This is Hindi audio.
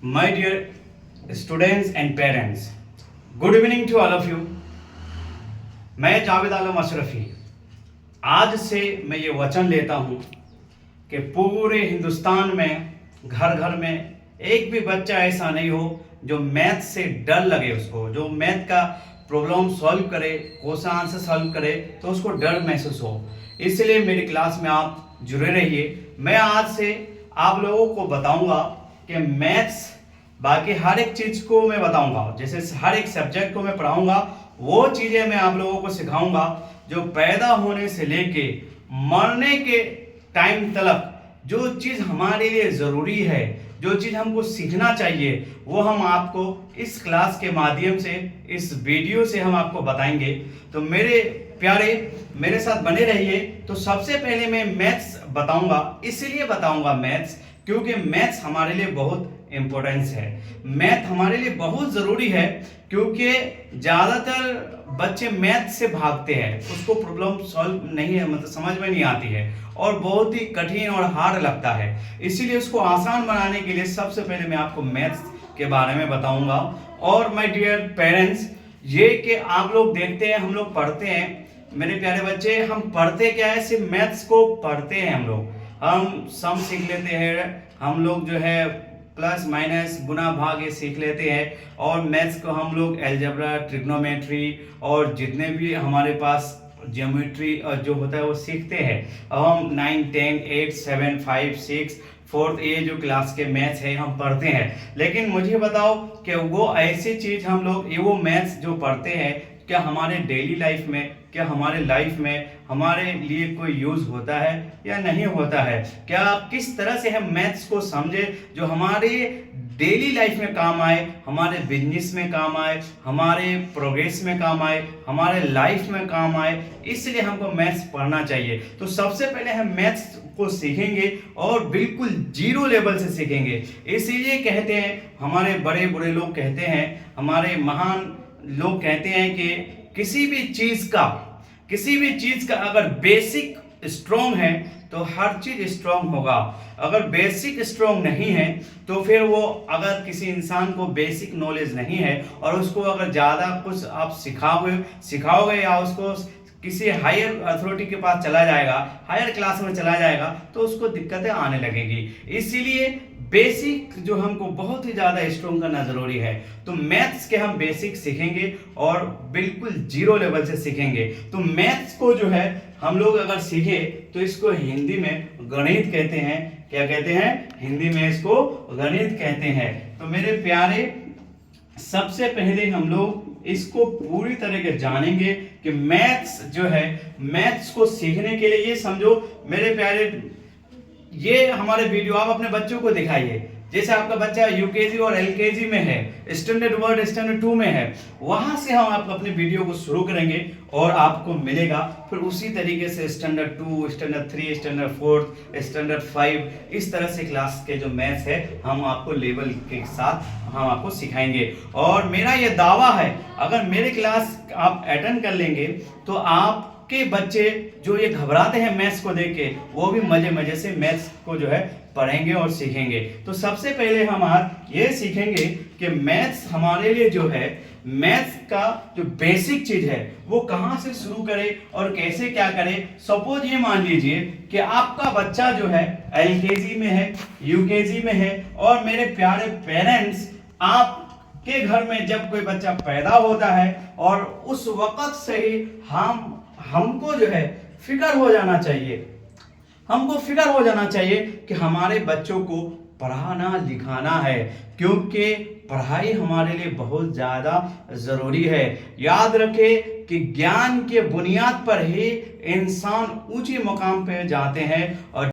My dear students and parents, good evening to all of you. मैं जावेद आलम अशरफी आज से मैं ये वचन लेता हूँ कि पूरे हिंदुस्तान में घर घर में एक भी बच्चा ऐसा नहीं हो जो मैथ से डर लगे उसको, जो मैथ का प्रॉब्लम सॉल्व करे, क्वेश्चन आंसर सॉल्व करे तो उसको डर महसूस हो। इसलिए मेरी क्लास में आप जुड़े रहिए। मैं आज से आप लोगों को बताऊंगा कि मैथ्स बाकी हर एक चीज को मैं बताऊंगा, जैसे हर एक सब्जेक्ट को मैं पढ़ाऊंगा, वो चीजें मैं आप लोगों को सिखाऊंगा जो पैदा होने से लेके मरने के टाइम तक जो चीज हमारे लिए जरूरी है, जो चीज हमको सीखना चाहिए, वो हम आपको इस क्लास के माध्यम से, इस वीडियो से हम आपको बताएंगे। तो मेरे प्यारे मेरे साथ बने रहिए। तो सबसे पहले मैं मैथ्स बताऊंगा, इसलिए बताऊंगा मैथ्स क्योंकि मैथ्स हमारे लिए बहुत इंपॉर्टेंस है। मैथ हमारे लिए बहुत ज़रूरी है क्योंकि ज़्यादातर बच्चे मैथ से भागते हैं, उसको प्रॉब्लम सॉल्व नहीं है, मतलब समझ में नहीं आती है और बहुत ही कठिन और हार्ड लगता है। इसीलिए उसको आसान बनाने के लिए सबसे पहले मैं आपको मैथ्स के बारे में बताऊंगा। और माय डियर पेरेंट्स, ये कि आप लोग देखते हैं, हम लोग पढ़ते हैं, मेरे प्यारे बच्चे, हम पढ़ते क्या है, सिर्फ मैथ्स को पढ़ते हैं। हम सम सीख लेते हैं, हम लोग जो है प्लस माइनस गुना भाग ये सीख लेते हैं, और मैथ्स को हम लोग अलजेब्रा, ट्रिग्नोमेट्री और जितने भी हमारे पास ज्योमेट्री जो होता है वो सीखते हैं। अब हम 9, 10, 8, 7, 5, 6, 4 ये जो क्लास के मैथ्स है हम पढ़ते हैं। लेकिन मुझे बताओ कि वो ऐसी चीज़ हम लोग ये वो मैथ्स जो पढ़ते हैं क्या हमारे डेली लाइफ में, क्या हमारे लाइफ में हमारे लिए कोई यूज़ होता है या नहीं होता है? क्या किस तरह से हम मैथ्स को समझे जो हमारे डेली लाइफ में काम आए, हमारे बिजनेस में काम आए, हमारे प्रोग्रेस में काम आए, हमारे लाइफ में काम आए, इसलिए हमको मैथ्स पढ़ना चाहिए। तो सबसे पहले हम मैथ्स को सीखेंगे और बिल्कुल जीरो लेवल से सीखेंगे। इसीलिए कहते हैं, हमारे बड़े बड़े लोग कहते हैं, हमारे महान लोग कहते हैं कि किसी भी चीज का अगर बेसिक स्ट्रॉन्ग है तो हर चीज स्ट्रॉन्ग होगा। अगर बेसिक स्ट्रॉन्ग नहीं है तो फिर वो, अगर किसी इंसान को बेसिक नॉलेज नहीं है और उसको अगर ज़्यादा कुछ आप सिखाओगे या उसको किसी हायर अथॉरिटी के पास चला जाएगा, हायर क्लास में चला जाएगा, तो उसको दिक्कतें आने लगेगी। इसीलिए बेसिक जो हमको बहुत ही ज़्यादा स्ट्रॉन्ग करना ज़रूरी है। तो मैथ्स के हम बेसिक सीखेंगे और बिल्कुल जीरो लेवल से सीखेंगे। तो मैथ्स को जो है हम लोग अगर सीखे तो इसको हिंदी में गणित कहते हैं। क्या कहते हैं? हिंदी में इसको गणित कहते हैं। तो मेरे प्यारे, सबसे पहले हम लोग इसको पूरी तरह के जानेंगे कि मैथ्स जो है, मैथ्स को सीखने के लिए ये समझो मेरे प्यारे, ये हमारे वीडियो आप अपने बच्चों को दिखाइए। जैसे आपका बच्चा यूकेजी और एलकेजी में है, स्टैंडर्ड वर्ड स्टैंडर्ड 2 में है, वहां से हम आप अपने वीडियो को शुरू करेंगे और आपको मिलेगा। फिर उसी तरीके से स्टैंडर्ड 2, स्टैंडर्ड 3, स्टैंडर्ड 4, स्टैंडर्ड 5, इस तरह से क्लास के जो मैथ्स है हम आपको लेवल के साथ हम आपको सिखाएंगे। और मेरा ये दावा है, अगर मेरी क्लास आप अटेंड कर लेंगे तो आप के बच्चे जो ये घबराते हैं मैथ्स को देख के, वो भी मजे से मैथ्स को जो है पढ़ेंगे और सीखेंगे। तो सबसे पहले हम आज ये सीखेंगे कि मैथ्स हमारे लिए जो है, मैथ्स का जो बेसिक चीज है वो कहाँ से शुरू करें और कैसे क्या करें। सपोज ये मान लीजिए कि आपका बच्चा जो है एलकेजी में है, यूकेजी में है, और मेरे प्यारे पेरेंट्स, आपके घर में जब कोई बच्चा पैदा होता है और उस वक्त से ही हमको जो है फिक्र हो जाना चाहिए कि हमारे बच्चों को पढ़ाना लिखाना है, क्योंकि पढ़ाई हमारे लिए बहुत ज़्यादा ज़रूरी है। याद रखें कि ज्ञान के बुनियाद पर ही इंसान ऊंचे मुकाम पे जाते हैं। और